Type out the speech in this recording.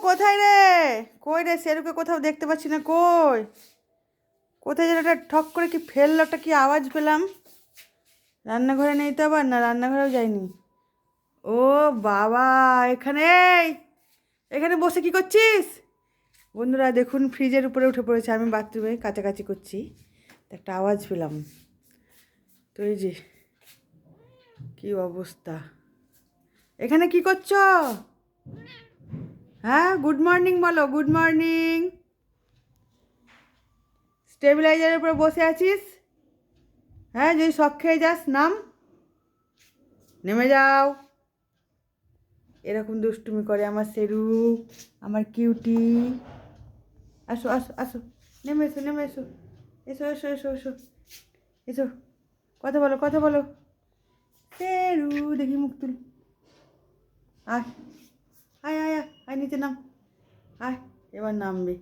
কোথায় রে? কই রে সেরুকে কোথাও দেখতে পাচ্ছি না। কই? কোথায় যেন একটা ঠক করে কি ফেললো, একটা কি আওয়াজ পেলাম। রান্নাঘরে নেই তো আবার? না, রান্নাঘরেও যায়নি। ও বাবা, এখানে এখানে বসে কি করছিস? বন্ধুরা দেখুন, ফ্রিজের উপরে উঠে পড়েছে। আমি বাথরুমে কাছাকাছি করছি, তো একটা আওয়াজ পেলাম। তো এই যে কি অবস্থা। এখানে কি করছো? হ্যাঁ, গুড মর্নিং বলো, গুড মর্নিং। স্টেবিলাইজারের উপরে বসে আছিস? হ্যাঁ, যদি শখ খেয়ে যাস, নাম, নেমে যাও। এরকম দুষ্টুমি করে আমার সেরু, আমার কিউটি। আসো আসো আসো, নেমে এসো, নেমে এসো, এসো এসো এসো এসো এসো, কথা বলো, কথা বলো। সেরু, দেখি মুখ তুল। আয় আয় আয় আয়, আয় নিচে নাম। আয়, এবার নামবে।